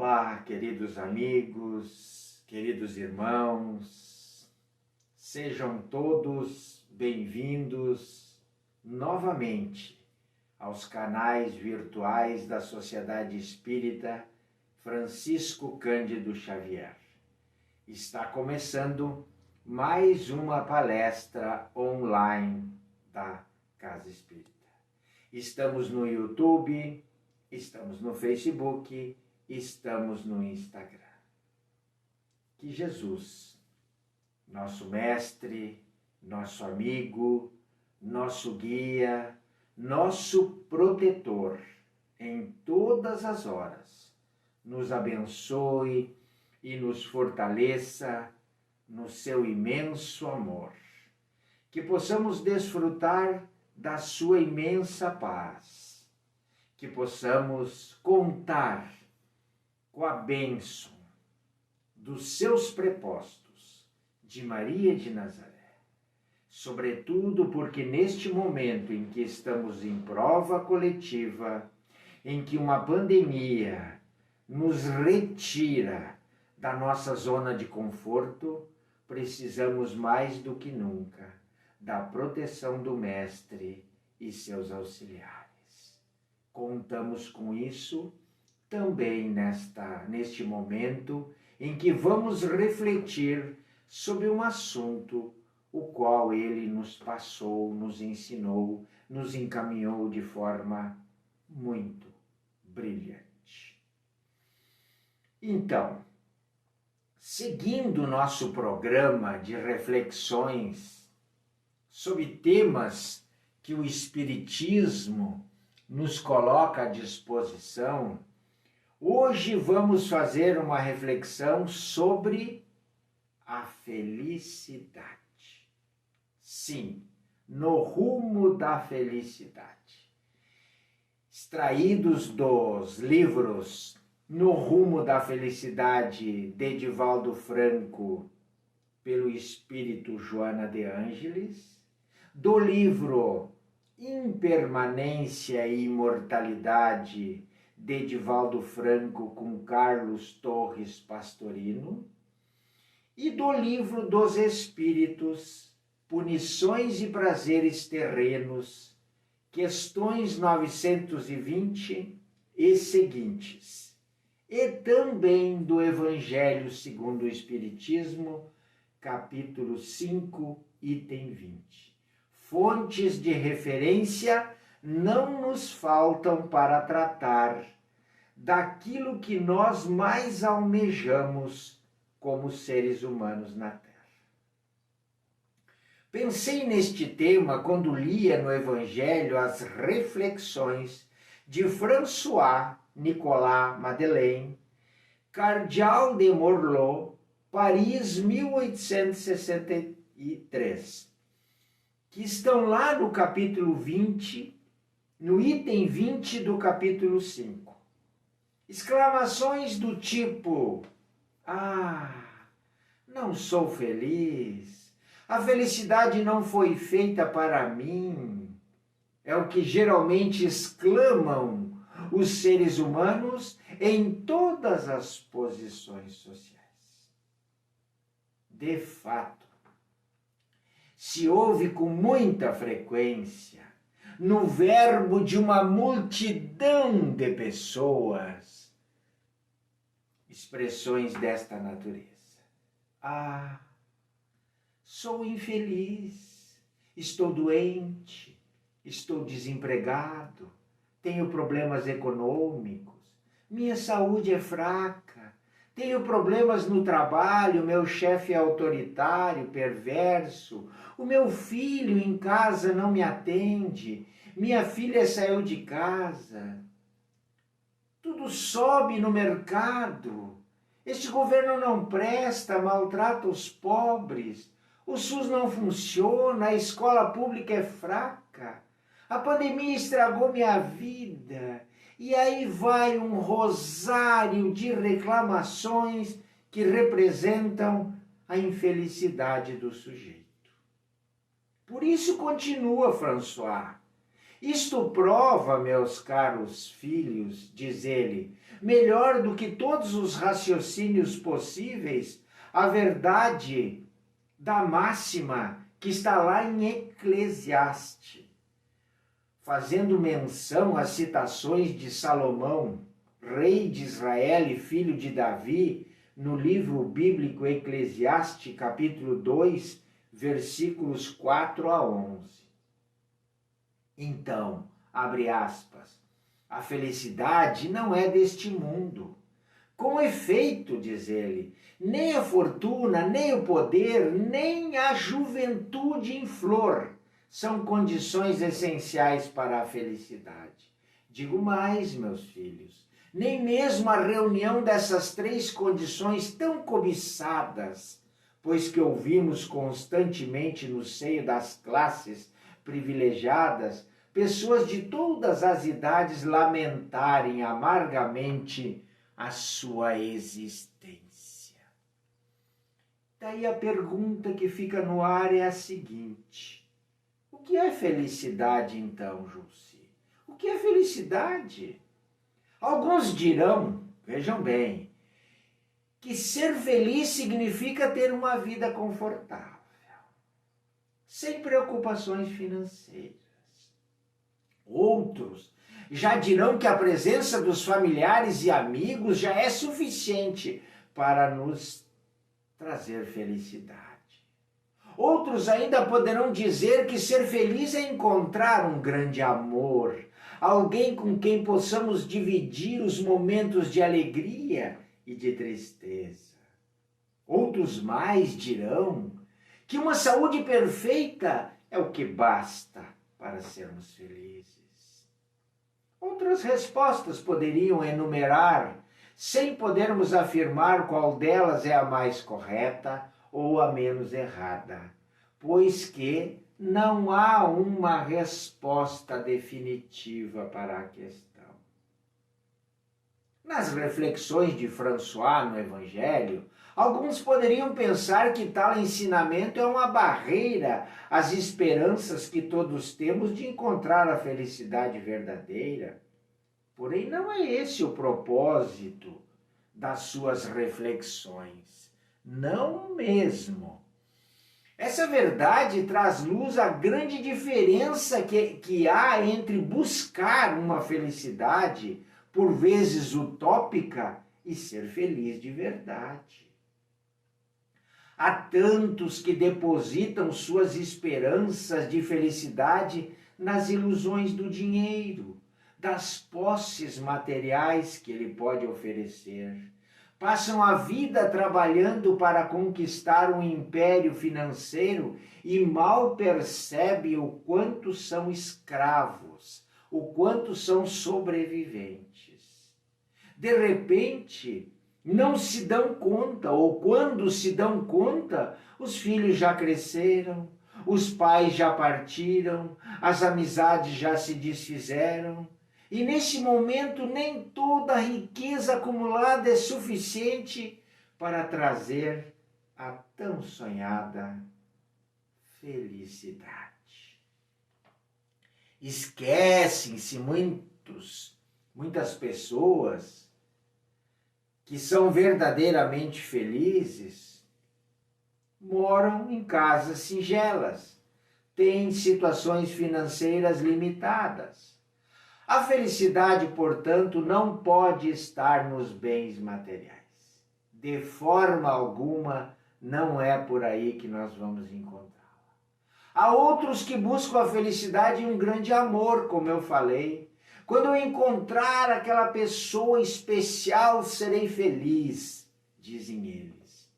Olá, queridos amigos, queridos irmãos, sejam todos bem-vindos novamente aos canais virtuais da Sociedade Espírita Francisco Cândido Xavier. Está começando mais uma palestra online da Casa Espírita. Estamos no YouTube, estamos no Facebook, estamos no Instagram. Que Jesus, nosso mestre, nosso amigo, nosso guia, nosso protetor, em todas as horas, nos abençoe e nos fortaleça no seu imenso amor. Que possamos desfrutar da sua imensa paz. Que possamos contar com a bênção dos seus prepostos de Maria de Nazaré. Sobretudo porque neste momento em que estamos em prova coletiva, em que uma pandemia nos retira da nossa zona de conforto, precisamos mais do que nunca da proteção do Mestre e seus auxiliares. Contamos com isso também neste momento em que vamos refletir sobre um assunto o qual ele nos passou, nos ensinou, nos encaminhou de forma muito brilhante. Então, seguindo o nosso programa de reflexões sobre temas que o Espiritismo nos coloca à disposição, hoje vamos fazer uma reflexão sobre a felicidade. Sim, no rumo da felicidade. Extraídos dos livros No Rumo da Felicidade, de Edivaldo Franco, pelo espírito Joana de Ângeles, do livro Impermanência e Imortalidade, de Edivaldo Franco com Carlos Torres Pastorino, e do livro dos Espíritos, Punições e Prazeres Terrenos, questões 920 e seguintes, e também do Evangelho segundo o Espiritismo, capítulo 5, item 20. Fontes de referência não nos faltam para tratar daquilo que nós mais almejamos como seres humanos na Terra. Pensei neste tema quando lia no Evangelho as reflexões de François Nicolas Madeleine, cardeal de Morlot, Paris, 1863, que estão lá no capítulo 20, no item 20 do capítulo 5. Exclamações do tipo: não sou feliz, a felicidade não foi feita para mim. É o que geralmente exclamam os seres humanos em todas as posições sociais. De fato, se ouve com muita frequência no verbo de uma multidão de pessoas expressões desta natureza. Sou infeliz, estou doente, estou desempregado, tenho problemas econômicos, minha saúde é fraca, tenho problemas no trabalho, meu chefe é autoritário, perverso, o meu filho em casa não me atende, minha filha saiu de casa, tudo sobe no mercado, este governo não presta, maltrata os pobres, o SUS não funciona, a escola pública é fraca, a pandemia estragou minha vida. E aí vai um rosário de reclamações que representam a infelicidade do sujeito. Por isso continua François. Isto prova, meus caros filhos, diz ele, melhor do que todos os raciocínios possíveis, a verdade da máxima que está lá em Eclesiastes, fazendo menção às citações de Salomão, rei de Israel e filho de Davi, no livro bíblico Eclesiastes, capítulo 2, versículos 4 a 11. Então, abre aspas, a felicidade não é deste mundo. Com efeito, diz ele, nem a fortuna, nem o poder, nem a juventude em flor são condições essenciais para a felicidade. Digo mais, meus filhos, nem mesmo a reunião dessas três condições tão cobiçadas, pois que ouvimos constantemente no seio das classes privilegiadas, pessoas de todas as idades lamentarem amargamente a sua existência. Daí a pergunta que fica no ar é a seguinte: o que é felicidade então, Jussi? O que é felicidade? Alguns dirão, vejam bem, que ser feliz significa ter uma vida confortável, sem preocupações financeiras. Outros já dirão que a presença dos familiares e amigos já é suficiente para nos trazer felicidade. Outros ainda poderão dizer que ser feliz é encontrar um grande amor, alguém com quem possamos dividir os momentos de alegria e de tristeza. Outros mais dirão que uma saúde perfeita é o que basta para sermos felizes. Outras respostas poderiam enumerar, sem podermos afirmar qual delas é a mais correta ou a menos errada, pois que não há uma resposta definitiva para a questão. Nas reflexões de François no Evangelho, alguns poderiam pensar que tal ensinamento é uma barreira às esperanças que todos temos de encontrar a felicidade verdadeira. Porém, não é esse o propósito das suas reflexões. Não mesmo. Essa verdade traz luz à grande diferença que há entre buscar uma felicidade, por vezes utópica, e ser feliz de verdade. Há tantos que depositam suas esperanças de felicidade nas ilusões do dinheiro, das posses materiais que ele pode oferecer. Passam a vida trabalhando para conquistar um império financeiro e mal percebem o quanto são escravos, o quanto são sobreviventes. De repente, não se dão conta, ou quando se dão conta, os filhos já cresceram, os pais já partiram, as amizades já se desfizeram. E nesse momento nem toda a riqueza acumulada é suficiente para trazer a tão sonhada felicidade. Esquecem-se muitas pessoas que são verdadeiramente felizes, moram em casas singelas, têm situações financeiras limitadas. A felicidade, portanto, não pode estar nos bens materiais. De forma alguma, não é por aí que nós vamos encontrá-la. Há outros que buscam a felicidade em um grande amor, como eu falei. Quando eu encontrar aquela pessoa especial, serei feliz, dizem eles.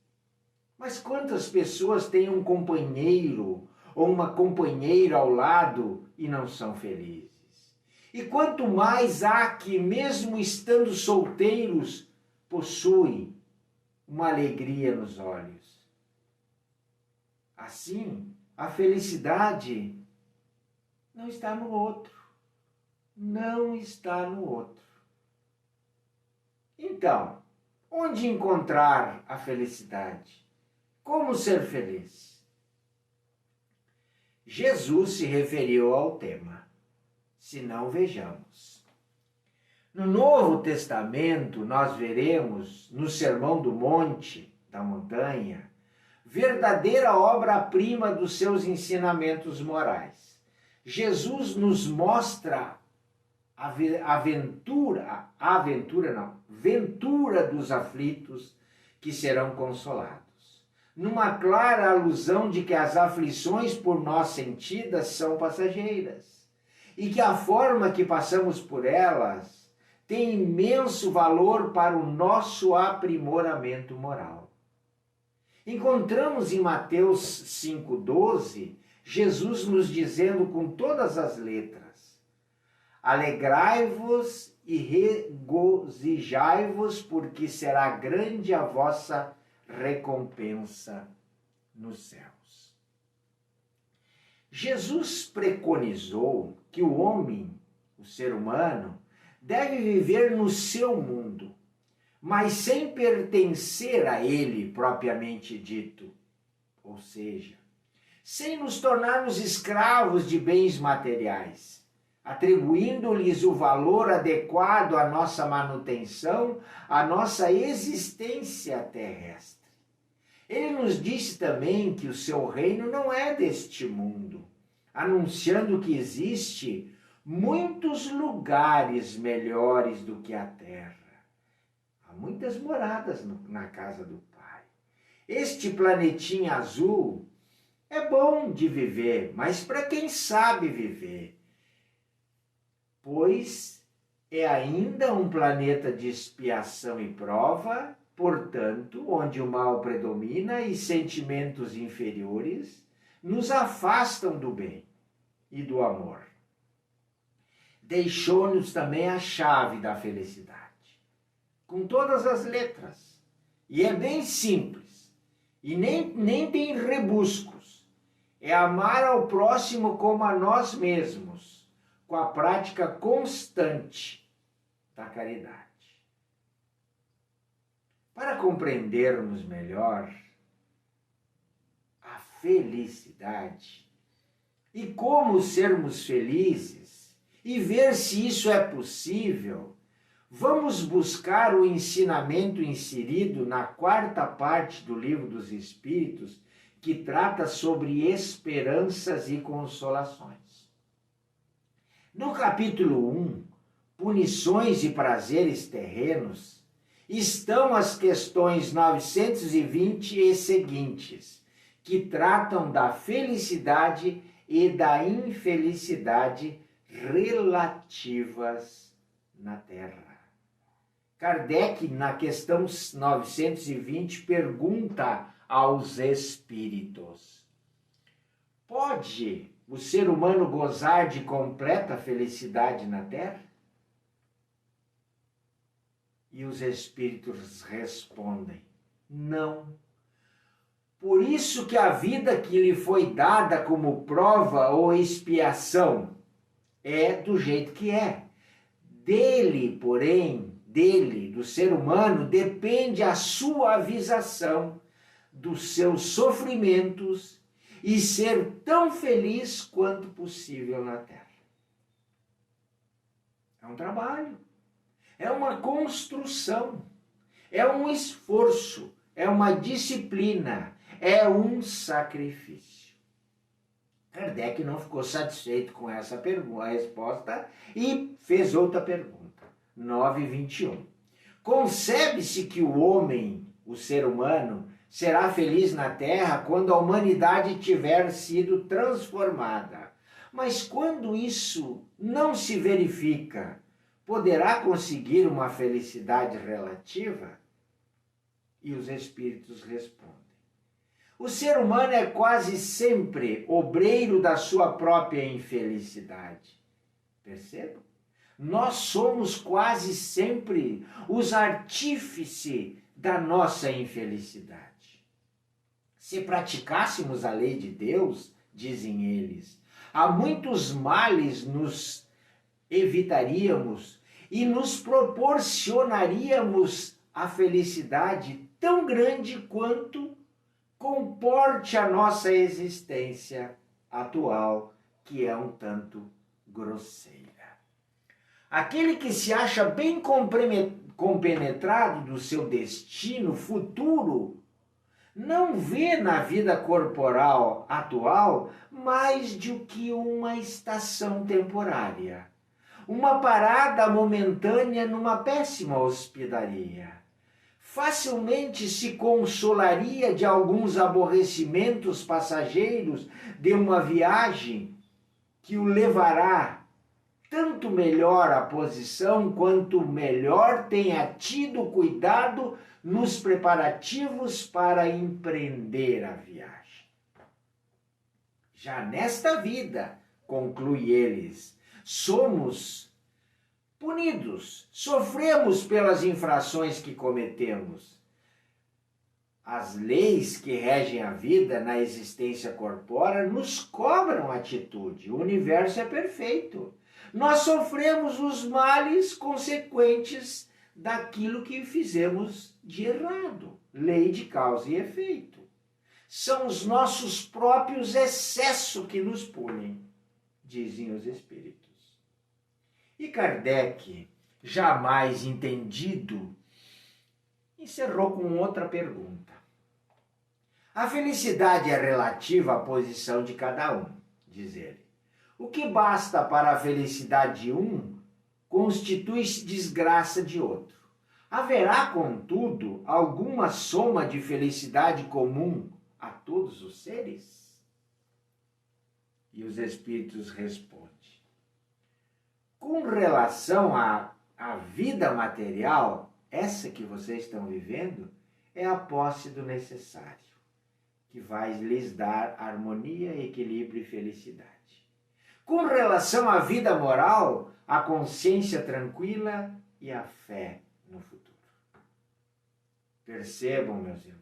Mas quantas pessoas têm um companheiro ou uma companheira ao lado e não são felizes? E quanto mais há que, mesmo estando solteiros, possuem uma alegria nos olhos. Assim, a felicidade não está no outro. Não está no outro. Então, onde encontrar a felicidade? Como ser feliz? Jesus se referiu ao tema. Se não, vejamos. No Novo Testamento, nós veremos, no Sermão do Monte, da montanha, verdadeira obra-prima dos seus ensinamentos morais. Jesus nos mostra ventura dos aflitos que serão consolados, numa clara alusão de que as aflições por nós sentidas são passageiras e que a forma que passamos por elas tem imenso valor para o nosso aprimoramento moral. Encontramos em Mateus 5,12 Jesus nos dizendo com todas as letras: alegrai-vos e regozijai-vos, porque será grande a vossa recompensa nos céus. Jesus preconizou que o homem, o ser humano, deve viver no seu mundo, mas sem pertencer a ele propriamente dito, ou seja, sem nos tornarmos escravos de bens materiais, atribuindo-lhes o valor adequado à nossa manutenção, à nossa existência terrestre. Ele nos disse também que o seu reino não é deste mundo, anunciando que existe muitos lugares melhores do que a terra. Há muitas moradas na casa do Pai. Este planetinha azul é bom de viver, mas para quem sabe viver, pois é ainda um planeta de expiação e prova, portanto, onde o mal predomina e sentimentos inferiores nos afastam do bem e do amor. Deixou-nos também a chave da felicidade, com todas as letras, e é bem simples, e nem tem rebuscos. É amar ao próximo como a nós mesmos, com a prática constante da caridade. Para compreendermos melhor a felicidade e como sermos felizes e ver se isso é possível, vamos buscar o ensinamento inserido na 4ª parte do Livro dos Espíritos, que trata sobre esperanças e consolações. No capítulo 1, Punições e Prazeres Terrenos, estão as questões 920 e seguintes, que tratam da felicidade e da infelicidade relativas na Terra. Kardec, na questão 920, pergunta aos espíritos: pode o ser humano gozar de completa felicidade na Terra? E os espíritos respondem: não. Por isso que a vida que lhe foi dada como prova ou expiação é do jeito que é. Dele, porém, do ser humano, depende a suavização dos seus sofrimentos e ser tão feliz quanto possível na Terra. É um trabalho, é uma construção, é um esforço, é uma disciplina, é um sacrifício. Kardec não ficou satisfeito com essa resposta e fez outra pergunta. 921. Concebe-se que o homem, o ser humano, será feliz na Terra quando a humanidade tiver sido transformada. Mas quando isso não se verifica, poderá conseguir uma felicidade relativa? E os espíritos respondem: o ser humano é quase sempre obreiro da sua própria infelicidade. Percebam? Nós somos quase sempre os artífices da nossa infelicidade. Se praticássemos a lei de Deus, dizem eles, há muitos males nos evitaríamos e nos proporcionaríamos a felicidade tão grande quanto comporte a nossa existência atual, que é um tanto grosseira. Aquele que se acha bem compenetrado do seu destino futuro, não vê na vida corporal atual mais do que uma estação temporária, uma parada momentânea numa péssima hospedaria. Facilmente se consolaria de alguns aborrecimentos passageiros de uma viagem que o levará tanto melhor a posição quanto melhor tenha tido cuidado nos preparativos para empreender a viagem. Já nesta vida, conclui eles, somos punidos, sofremos pelas infrações que cometemos. As leis que regem a vida na existência corpórea nos cobram atitude. O universo é perfeito. Nós sofremos os males consequentes daquilo que fizemos de errado. Lei de causa e efeito. São os nossos próprios excessos que nos punem, dizem os espíritos. E Kardec, jamais entendido, encerrou com outra pergunta. A felicidade é relativa à posição de cada um, diz ele. O que basta para a felicidade de um constitui-se desgraça de outro. Haverá, contudo, alguma soma de felicidade comum a todos os seres? E os espíritos respondem. Com relação à vida material, essa que vocês estão vivendo, é a posse do necessário, que vai lhes dar harmonia, equilíbrio e felicidade. Com relação à vida moral, a consciência tranquila e a fé no futuro. Percebam, meus irmãos,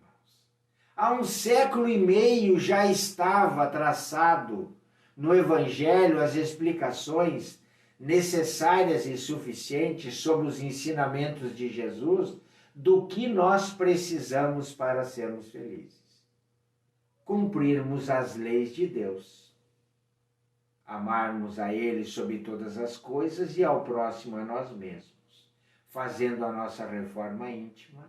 há 1 século e meio já estava traçado no Evangelho as explicações necessárias e suficientes sobre os ensinamentos de Jesus do que nós precisamos para sermos felizes. Cumprirmos as leis de Deus. Amarmos a Ele sobre todas as coisas e ao próximo a nós mesmos, fazendo a nossa reforma íntima,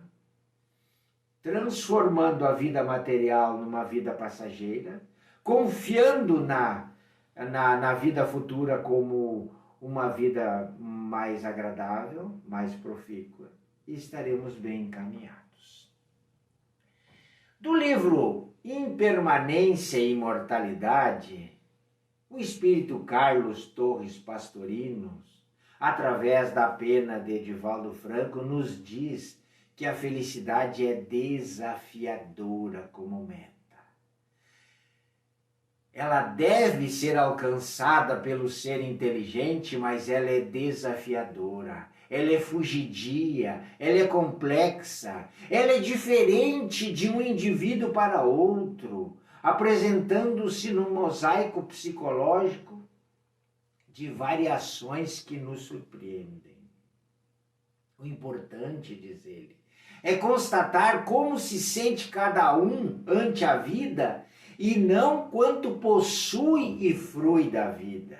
transformando a vida material numa vida passageira, confiando na vida futura como uma vida mais agradável, mais profícua, e estaremos bem encaminhados. Do livro Impermanência e Imortalidade, o espírito Carlos Torres Pastorinos, através da pena de Edivaldo Franco, nos diz que a felicidade é desafiadora como meta. Ela deve ser alcançada pelo ser inteligente, mas ela é desafiadora, ela é fugidia, ela é complexa, ela é diferente de um indivíduo para outro, apresentando-se num mosaico psicológico de variações que nos surpreendem. O importante, diz ele, é constatar como se sente cada um ante a vida e não quanto possui e frui da vida.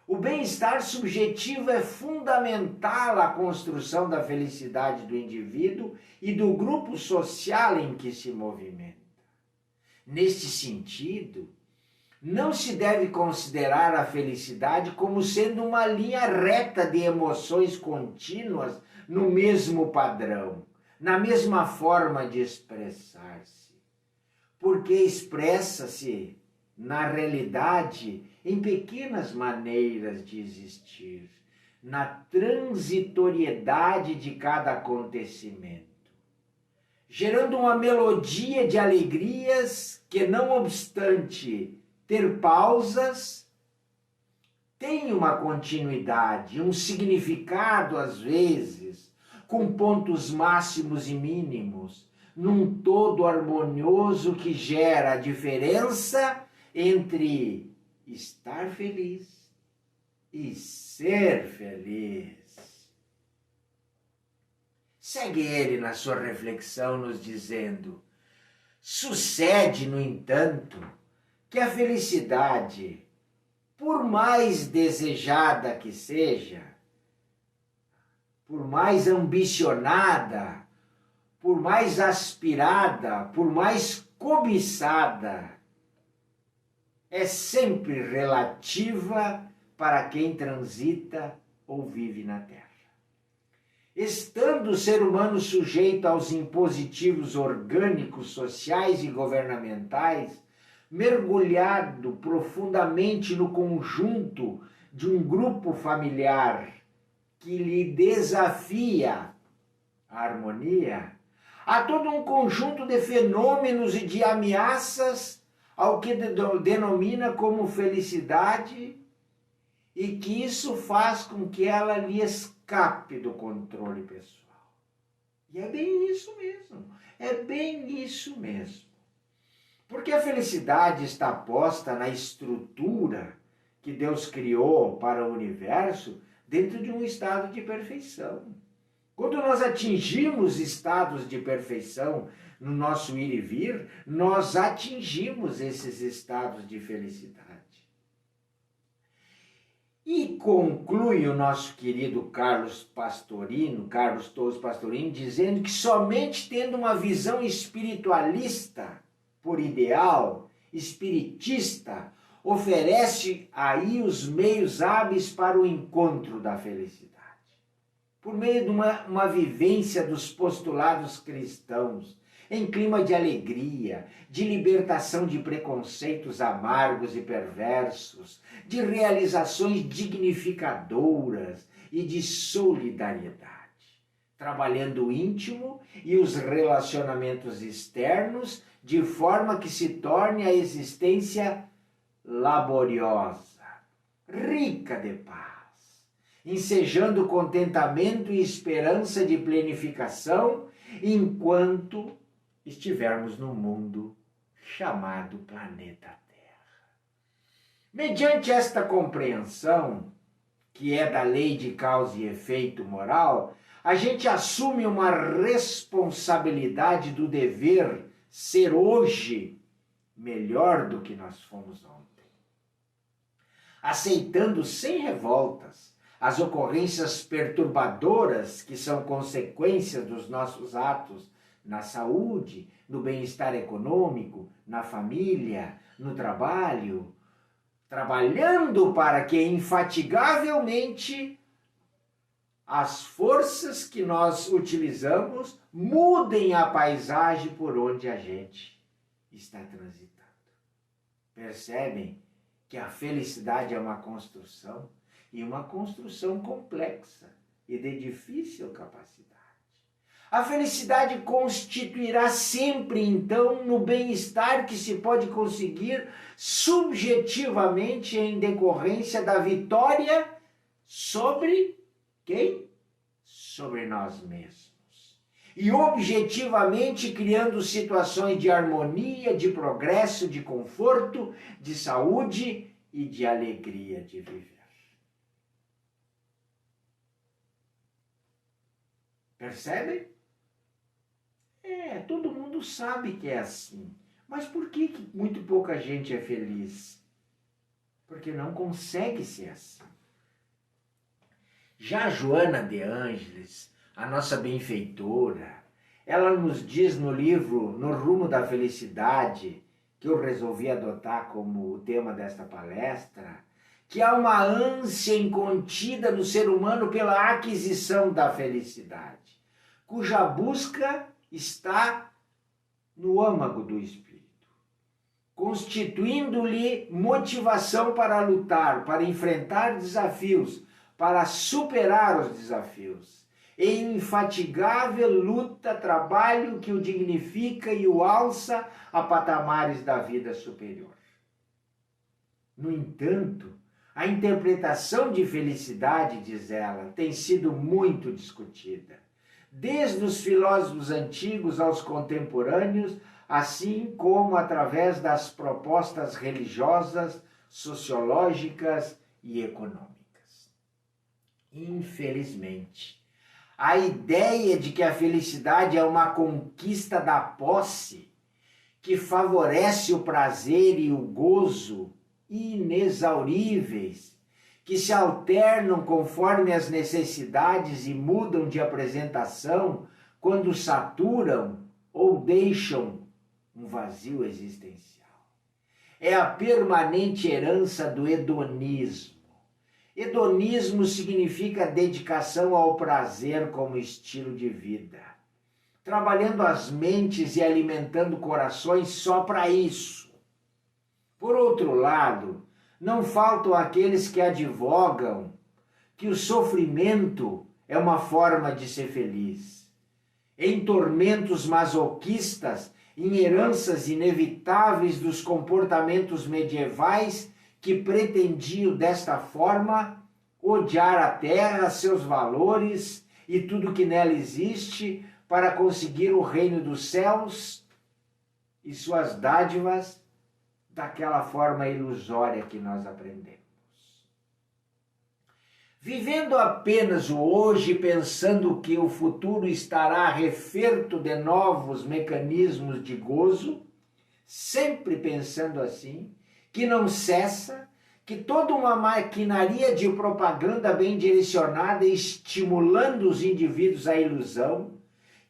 O bem-estar subjetivo é fundamental à construção da felicidade do indivíduo e do grupo social em que se movimenta. Neste sentido, não se deve considerar a felicidade como sendo uma linha reta de emoções contínuas no mesmo padrão, na mesma forma de expressar-se, porque expressa-se, na realidade, em pequenas maneiras de existir, na transitoriedade de cada acontecimento, gerando uma melodia de alegrias que, não obstante ter pausas, tem uma continuidade, um significado às vezes, com pontos máximos e mínimos, num todo harmonioso que gera a diferença entre estar feliz e ser feliz. Segue ele na sua reflexão nos dizendo: sucede, no entanto, que a felicidade por mais desejada que seja, por mais ambicionada, por mais aspirada, por mais cobiçada, é sempre relativa para quem transita ou vive na Terra. Estando o ser humano sujeito aos impositivos orgânicos, sociais e governamentais, mergulhado profundamente no conjunto de um grupo familiar que lhe desafia a harmonia, há todo um conjunto de fenômenos e de ameaças ao que denomina como felicidade, e que isso faz com que ela lhe escape do controle pessoal. E é bem isso mesmo, é bem isso mesmo. Porque a felicidade está posta na estrutura que Deus criou para o universo dentro de um estado de perfeição. Quando nós atingimos estados de perfeição no nosso ir e vir, nós atingimos esses estados de felicidade. E conclui o nosso querido Carlos Torres Pastorino, dizendo que somente tendo uma visão espiritualista, por ideal, espiritista, oferece aí os meios hábeis para o encontro da felicidade. Por meio de uma vivência dos postulados cristãos, em clima de alegria, de libertação de preconceitos amargos e perversos, de realizações dignificadoras e de solidariedade, trabalhando o íntimo e os relacionamentos externos de forma que se torne a existência laboriosa, rica de paz, ensejando contentamento e esperança de plenificação enquanto estivermos no mundo chamado planeta Terra. Mediante esta compreensão, que é da lei de causa e efeito moral, a gente assume uma responsabilidade do dever ser hoje melhor do que nós fomos ontem. Aceitando sem revoltas as ocorrências perturbadoras que são consequência dos nossos atos na saúde, no bem-estar econômico, na família, no trabalho, trabalhando para que infatigavelmente as forças que nós utilizamos mudem a paisagem por onde a gente está transitando. Percebem que a felicidade é uma construção, e uma construção complexa e de difícil capacidade. A felicidade constituirá sempre, então, no bem-estar que se pode conseguir subjetivamente em decorrência da vitória sobre quem? Sobre nós mesmos. E objetivamente criando situações de harmonia, de progresso, de conforto, de saúde e de alegria de viver. Percebem? Todo mundo sabe que é assim. Mas por que muito pouca gente é feliz? Porque não consegue ser assim. Já Joana de Ângeles, a nossa benfeitora, ela nos diz no livro No Rumo da Felicidade, que eu resolvi adotar como o tema desta palestra, que há uma ânsia incontida no ser humano pela aquisição da felicidade, cuja busca está no âmago do espírito, constituindo-lhe motivação para lutar, para enfrentar desafios, para superar os desafios, em infatigável luta, trabalho que o dignifica e o alça a patamares da vida superior. No entanto, a interpretação de felicidade, diz ela, tem sido muito discutida, desde os filósofos antigos aos contemporâneos, assim como através das propostas religiosas, sociológicas e econômicas. Infelizmente, a ideia de que a felicidade é uma conquista da posse, que favorece o prazer e o gozo inexauríveis, que se alternam conforme as necessidades e mudam de apresentação quando saturam ou deixam um vazio existencial. É a permanente herança do hedonismo. Hedonismo significa dedicação ao prazer como estilo de vida, trabalhando as mentes e alimentando corações só para isso. Por outro lado, não faltam aqueles que advogam que o sofrimento é uma forma de ser feliz. Em tormentos masoquistas, em heranças inevitáveis dos comportamentos medievais que pretendiam desta forma odiar a terra, seus valores e tudo que nela existe para conseguir o reino dos céus e suas dádivas daquela forma ilusória que nós aprendemos. Vivendo apenas o hoje, pensando que o futuro estará referto de novos mecanismos de gozo, sempre pensando assim, que não cessa, que toda uma maquinaria de propaganda bem direcionada estimulando os indivíduos à ilusão,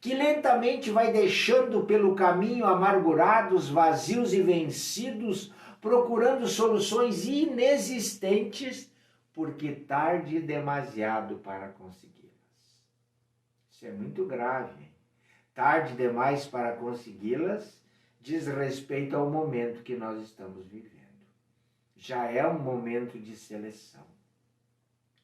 que lentamente vai deixando pelo caminho amargurados, vazios e vencidos, procurando soluções inexistentes, porque tarde demasiado para consegui-las. Isso é muito grave. Tarde demais para consegui-las diz respeito ao momento que nós estamos vivendo. Já é um momento de seleção.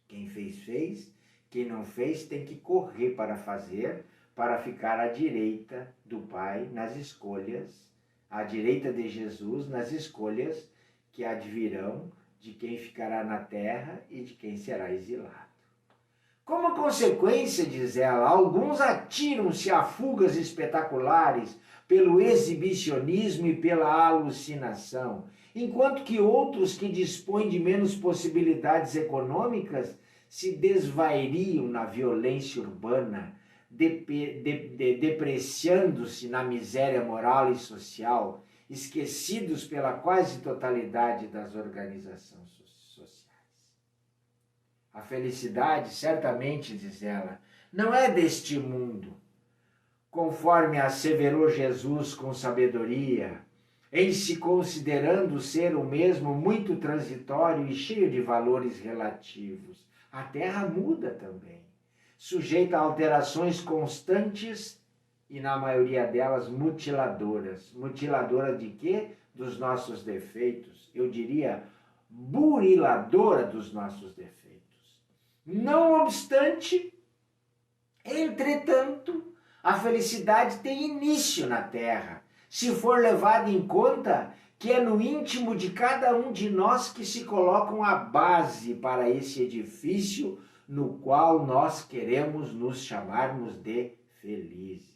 Quem fez, fez. Quem não fez tem que correr para fazer, para ficar à direita do Pai nas escolhas, à direita de Jesus nas escolhas que advirão de quem ficará na terra e de quem será exilado. Como consequência, diz ela, alguns atiram-se a fugas espetaculares pelo exibicionismo e pela alucinação, enquanto que outros que dispõem de menos possibilidades econômicas se desvairiam na violência urbana, depreciando-se na miséria moral e social, esquecidos pela quase totalidade das organizações sociais. A felicidade, certamente, diz ela, não é deste mundo, conforme asseverou Jesus com sabedoria, em se considerando ser o mesmo muito transitório e cheio de valores relativos. A terra muda também, sujeita a alterações constantes e, na maioria delas, mutiladoras. Mutiladora de quê? Dos nossos defeitos. Eu diria, buriladora dos nossos defeitos. Não obstante, entretanto, a felicidade tem início na terra, se for levado em conta que é no íntimo de cada um de nós que se colocam a base para esse edifício no qual nós queremos nos chamarmos de felizes.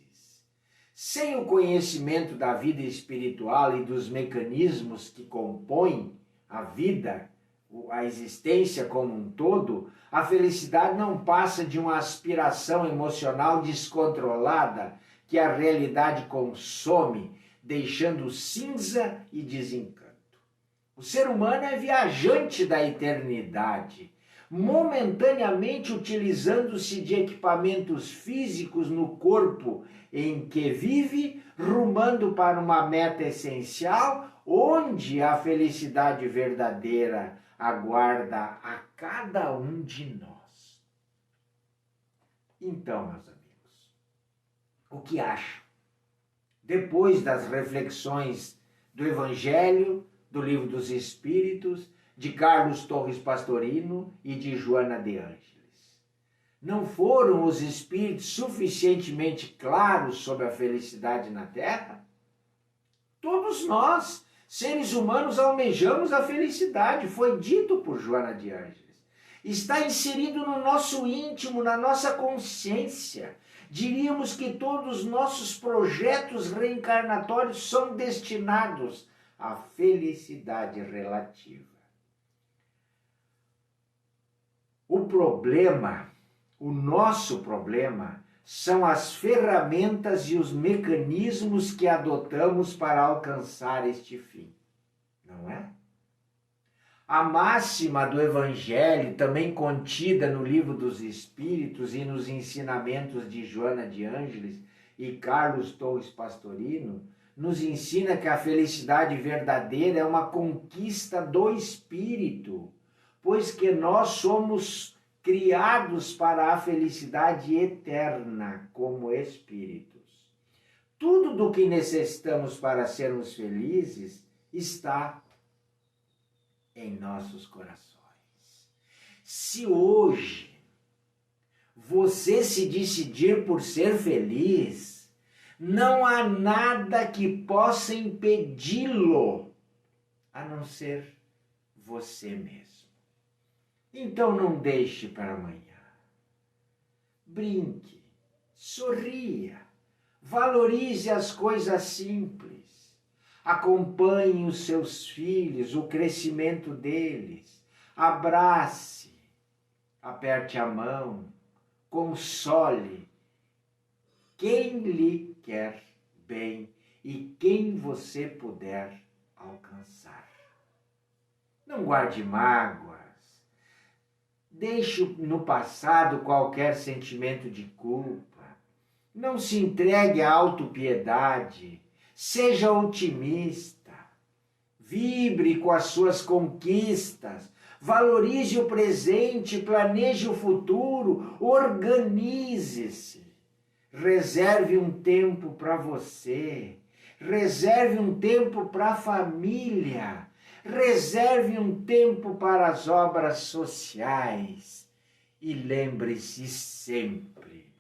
Sem o conhecimento da vida espiritual e dos mecanismos que compõem a vida, a existência como um todo, a felicidade não passa de uma aspiração emocional descontrolada que a realidade consome, deixando cinza e desencanto. O ser humano é viajante da eternidade, momentaneamente utilizando-se de equipamentos físicos no corpo em que vive, rumando para uma meta essencial, onde a felicidade verdadeira aguarda a cada um de nós. Então, meus amigos, o que acham? Depois das reflexões do Evangelho, do Livro dos Espíritos, de Carlos Torres Pastorino e de Joana de Ângeles. Não foram os espíritos suficientemente claros sobre a felicidade na Terra? Todos nós, seres humanos, almejamos a felicidade, foi dito por Joana de Ângeles. Está inserido no nosso íntimo, na nossa consciência. Diríamos que todos os nossos projetos reencarnatórios são destinados à felicidade relativa. O problema, o nosso problema, são as ferramentas e os mecanismos que adotamos para alcançar este fim, não é? A máxima do Evangelho, também contida no Livro dos Espíritos e nos ensinamentos de Joana de Ângeles e Carlos Torres Pastorino, nos ensina que a felicidade verdadeira é uma conquista do espírito, pois que nós somos criados para a felicidade eterna como espíritos. Tudo do que necessitamos para sermos felizes está em nossos corações. Se hoje você se decidir por ser feliz, não há nada que possa impedi-lo, a não ser você mesmo. Então não deixe para amanhã. Brinque, sorria, valorize as coisas simples, acompanhe os seus filhos, o crescimento deles, abrace, aperte a mão, console quem lhe quer bem e quem você puder alcançar. Não guarde mágoas, deixe no passado qualquer sentimento de culpa, não se entregue à autopiedade, seja otimista, vibre com as suas conquistas, valorize o presente, planeje o futuro, organize-se. Reserve um tempo para você, reserve um tempo para a família, reserve um tempo para as obras sociais e lembre-se sempre,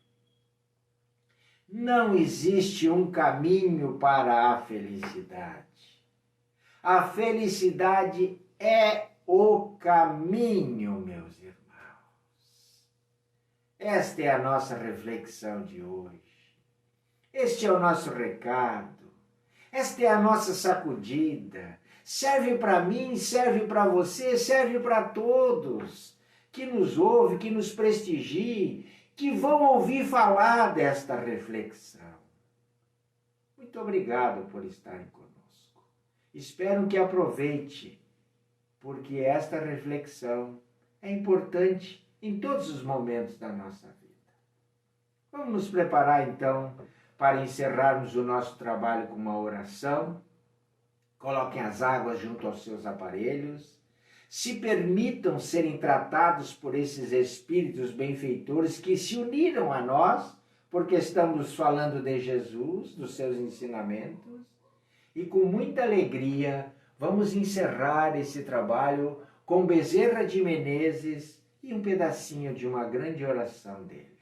não existe um caminho para a felicidade. A felicidade é o caminho, meus irmãos. Esta é a nossa reflexão de hoje. Este é o nosso recado. Esta é a nossa sacudida. Serve para mim, serve para você, serve para todos que nos ouvem, que nos prestigiem, que vão ouvir falar desta reflexão. Muito obrigado por estarem conosco. Espero que aproveite, porque esta reflexão é importante em todos os momentos da nossa vida. Vamos nos preparar então para encerrarmos o nosso trabalho com uma oração. Coloquem as águas junto aos seus aparelhos. Se permitam serem tratados por esses espíritos benfeitores que se uniram a nós, porque estamos falando de Jesus, dos seus ensinamentos. E com muita alegria vamos encerrar esse trabalho com Bezerra de Menezes e um pedacinho de uma grande oração dele.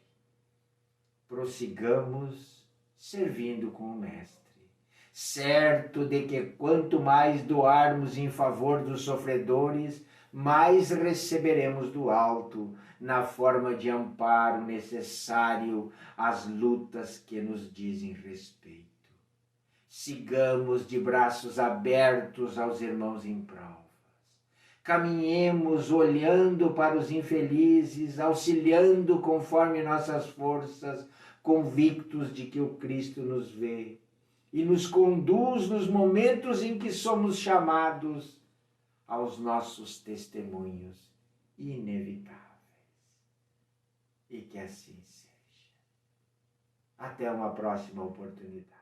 Prossigamos servindo com o Mestre, certo de que quanto mais doarmos em favor dos sofredores, mais receberemos do alto, na forma de amparo necessário às lutas que nos dizem respeito. Sigamos de braços abertos aos irmãos em provas. Caminhemos olhando para os infelizes, auxiliando conforme nossas forças, convictos de que o Cristo nos vê e nos conduz nos momentos em que somos chamados aos nossos testemunhos inevitáveis. E que assim seja. Até uma próxima oportunidade.